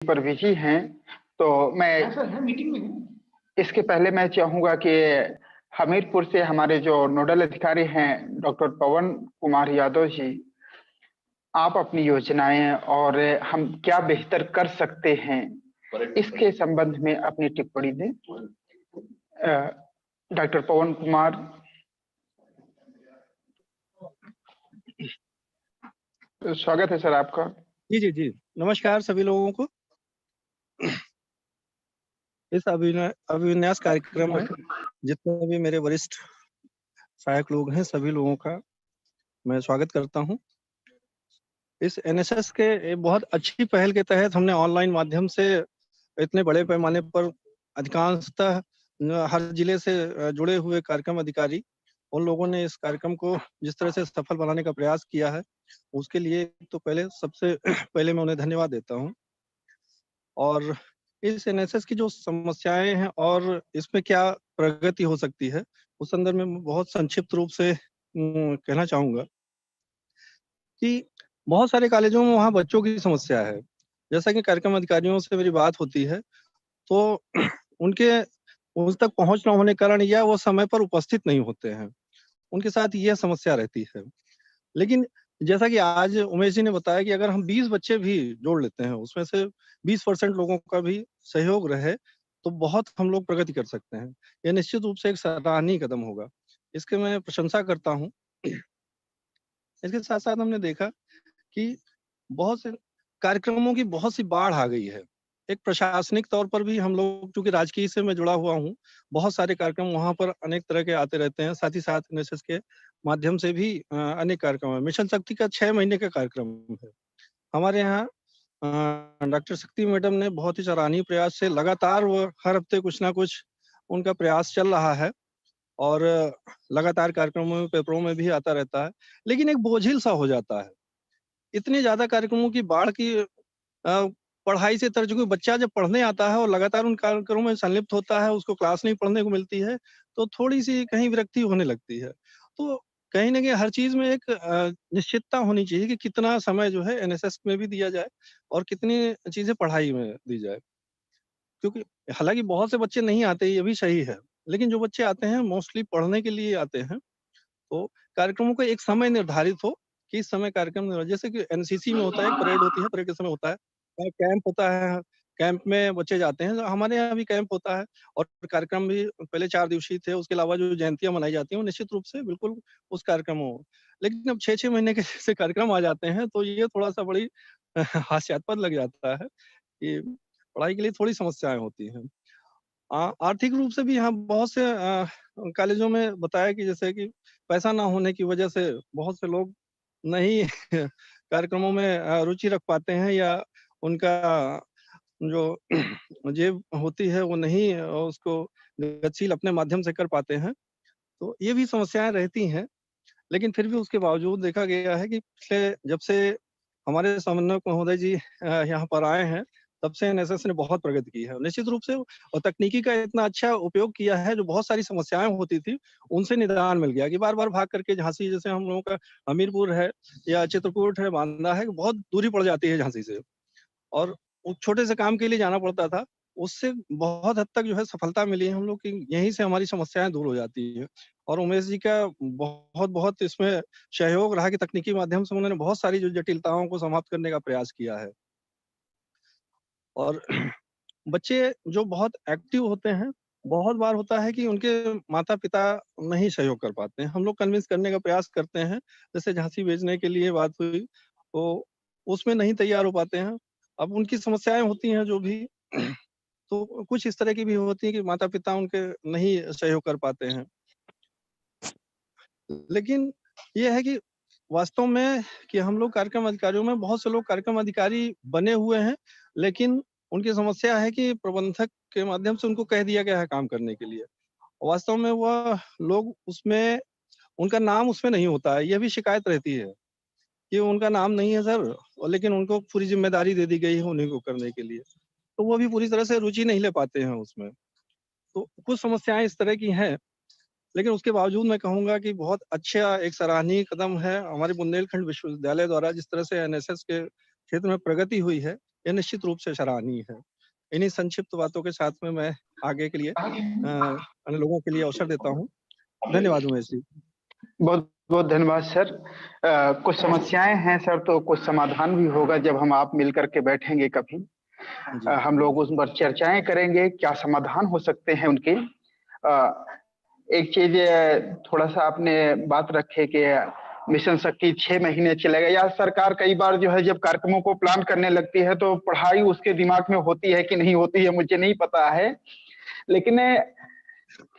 पर बिजी हैं, तो मैं सर है मीटिंग में है। इसके पहले मैं चाहूंगा कि हमीरपुर से हमारे जो नोडल अधिकारी हैं डॉक्टर पवन कुमार यादव जी, आप अपनी योजनाएं और हम क्या बेहतर कर सकते हैं इसके संबंध में अपनी टिप्पणी दें। अ, डॉक्टर पवन कुमार, स्वागत है सर आपका। जी जी जी, नमस्कार सभी लोगों को। इस अभिविन्यास कार्यक्रम में जितने भी मेरे वरिष्ठ सहायक लोग हैं, सभी लोगों का मैं स्वागत करता हूं। इस एनएसएस के बहुत अच्छी पहल के तहत हमने ऑनलाइन माध्यम से इतने बड़े पैमाने पर अधिकांशतः हर जिले से जुड़े हुए कार्यक्रम अधिकारी, उन लोगों ने इस कार्यक्रम को जिस तरह से सफल बनाने का प्रयास किया है, उसके लिए तो पहले सबसे पहले मैं उन्हें धन्यवाद देता हूं। और इस एनएसएस की जो समस्याएं हैं और इसमें क्या प्रगति हो सकती है, उस संदर्भ में बहुत संक्षिप्त रूप से कहना चाहूंगा कि बहुत सारे कॉलेजों में वहाँ बच्चों की समस्या है। जैसा कि कार्यक्रम अधिकारियों से मेरी बात होती है, तो उनके उस तक पहुंच न होने के कारण या वो समय पर उपस्थित नहीं होते हैं, उनके साथ यह समस्या रहती है। लेकिन जैसा कि आज उमेश जी ने बताया कि अगर हम 20 बच्चे भी जोड़ लेते हैं, उसमें से 20% लोगों का भी सहयोग रहे, तो बहुत हम लोग प्रगति कर सकते हैं। यह निश्चित रूप से एक सराहनीय कदम होगा, इसके मैं प्रशंसा करता हूँ। इसके साथ साथ हमने देखा कि बहुत से कार्यक्रमों की बहुत सी बाढ़ आ गई है। एक प्रशासनिक तौर पर भी हम लोग, चूंकि राजकीय से मैं जुड़ा हुआ हूँ, बहुत सारे कार्यक्रम वहाँ पर अनेक तरह के आते रहते हैं। साथ ही साथ एनएसएस के माध्यम से भी अनेक कार्यक्रम है। मिशन शक्ति का 6 महीने का कार्यक्रम है। हमारे यहाँ डॉक्टर शक्ति मैडम ने बहुत ही सराहनीय प्रयास से लगातार वो हर हफ्ते कुछ ना कुछ उनका प्रयास चल रहा है और लगातार कार्यक्रमों में, पेपरों में भी आता रहता है। लेकिन एक बोझिल सा हो जाता है। इतने ज्यादा कार्यक्रमों की बाढ़ की पढ़ाई से तर, चूंकि बच्चा जब पढ़ने आता है और लगातार उन कार्यक्रमों में संलिप्त होता है, उसको क्लास नहीं पढ़ने को मिलती है, तो थोड़ी सी कहीं विरक्ति होने लगती है। तो कहीं ना कहीं हर चीज में एक निश्चितता होनी चाहिए कि कितना समय जो है एनएसएस में भी दिया जाए और कितनी चीजें पढ़ाई में दी जाए। क्योंकि हालांकि बहुत से बच्चे नहीं आते, ये भी सही है, लेकिन जो बच्चे आते हैं मोस्टली पढ़ने के लिए आते हैं। तो कार्यक्रमों का एक समय निर्धारित हो कि इस समय कार्यक्रम, जैसे कि एनसीसी में होता है, एक परेड होती है, परेड के समय होता है, कैंप होता है, कैंप में बच्चे जाते हैं। हमारे यहाँ भी कैंप होता है और कार्यक्रम भी पहले 4 दिवसीय थे। उसके अलावा जो जयंतियाँ मनाई जाती हैं, वो निश्चित रूप से बिल्कुल उस कार्यक्रमों, लेकिन अब 6-6 महीने के जैसे कार्यक्रम आ जाते हैं, तो ये थोड़ा-सा बड़ी हास्यास्पद लग जाता है कि पढ़ाई के लिए थोड़ी समस्याएँ होती हैं। आर्थिक रूप से भी यहाँ बहुत से कॉलेजों में बताया कि जैसे कि पैसा ना होने की वजह से बहुत से लोग नहीं कार्यक्रमों में रुचि रख पाते हैं, या उनका जो जेब होती है वो नहीं उसको गतिशील अपने माध्यम से कर पाते हैं। तो ये भी समस्याएं रहती हैं। लेकिन फिर भी उसके बावजूद देखा गया है कि पिछले जब से हमारे समन्वयक महोदय जी यहाँ पर आए हैं, तब से एनएसएस ने बहुत प्रगति की है। निश्चित रूप से और तकनीकी का इतना अच्छा उपयोग किया है, जो बहुत सारी समस्याएं होती थी, उनसे निदान मिल गया कि बार-बार भाग करके झांसी, जैसे हम लोगों का हमीरपुर है या चित्रकूट है, बांदा है, बहुत दूरी पड़ जाती है झांसी से, और उस छोटे से काम के लिए जाना पड़ता था। उससे बहुत हद तक जो है सफलता मिली है हम लोग की, यहीं से हमारी समस्याएँ दूर हो जाती हैं। और उमेश जी का बहुत-बहुत इसमें सहयोग रहा कि तकनीकी माध्यम से उन्होंने बहुत सारी जो जटिलताओं को समाप्त करने का प्रयास किया है। और बच्चे जो बहुत एक्टिव होते हैं, बहुत बार होता है कि उनके माता-पिता नहीं सहयोग कर पाते हैं। हम लोग कन्विंस करने का प्रयास करते हैं, जैसे झांसी भेजने के लिए बात हुई, तो उसमें नहीं तैयार हो पाते हैं। अब उनकी समस्याएँ होती हैं जो भी, तो कुछ इस तरह की भी होती है कि माता-पिता उनके नहीं सहयोग कर पाते हैं। लेकिन ये है कि वास्तव में कि हम लोग कार्यक्रम अधिकारियों में बहुत से लोग कार्यक्रम अधिकारी बने हुए हैं, लेकिन उनकी समस्या है कि प्रबंधक के माध्यम से उनको कह दिया गया है काम करने के लिए। वास्तव में वह लोग उसमें, उनका नाम उसमें नहीं होता है, यह भी शिकायत रहती है कि उनका नाम नहीं है सर, और लेकिन उनको पूरी ज़िम्मेदारी दे दी गई है उन्हीं को करने के लिए। तो वो भी पूरी तरह से रुचि नहीं ले पाते हैं उसमें। तो कुछ समस्याएँ इस तरह की हैं, लेकिन उसके बावजूद मैं कहूँगा कि बहुत अच्छा एक सराहनीय कदम है हमारे बुंदेलखंड विश्वविद्यालय द्वारा, जिस तरह से एनएसएस के क्षेत्र में प्रगति हुई है। यह निश्चित रूप से सराहनीय है। इन्हीं संक्षिप्त बातों के साथ में मैं आगे के लिए अन्य लोगों के लिए अवसर देता हूँ। धन्यवाद उमेश जी। बहुत बहुत धन्यवाद सर। कुछ समस्याएं हैं सर, तो कुछ समाधान भी होगा जब हम आप मिलकर के बैठेंगे कभी। जी। हम लोग उस पर चर्चाएं करेंगे, क्या समाधान हो सकते हैं उनके। एक चीज थोड़ा सा आपने बात रखे कि मिशन शक्ति 6 महीने चलेगा, या सरकार कई बार जो है जब कार्यक्रमों को प्लान करने लगती है तो पढ़ाई उसके दिमाग में होती है कि नहीं होती है मुझे नहीं पता है, लेकिन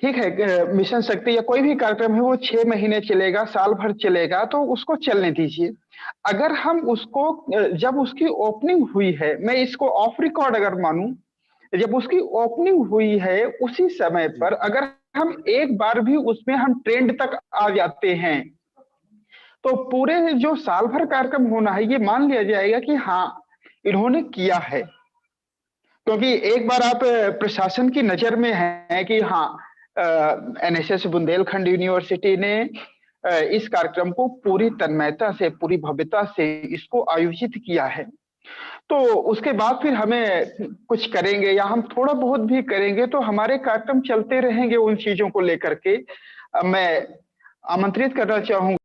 ठीक है, मिशन शक्ति या कोई भी कार्यक्रम है वो 6 महीने चलेगा, साल भर चलेगा, तो उसको चलने दीजिए। अगर हम उसको जब उसकी ओपनिंग हुई है, मैं इसको ऑफ रिकॉर्ड अगर मानूं, जब उसकी ओपनिंग हुई है उसी समय पर अगर हम एक बार भी उसमें हम ट्रेंड तक आ जाते हैं, तो पूरे जो साल भर कार्यक्रम होना है ये मान लिया जाएगा कि हाँ इन्होंने किया है। क्योंकि एक बार आप प्रशासन की नजर में हैं कि हाँ एनएसएस बुंदेलखंड यूनिवर्सिटी ने इस कार्यक्रम को पूरी तन्मयता से, पूरी भव्यता से इसको आयोजित किया है, तो उसके बाद फिर हमें कुछ करेंगे या हम थोड़ा बहुत भी करेंगे तो हमारे कार्यक्रम चलते रहेंगे उन चीजों को लेकर के। मैं आमंत्रित करना चाहूंगा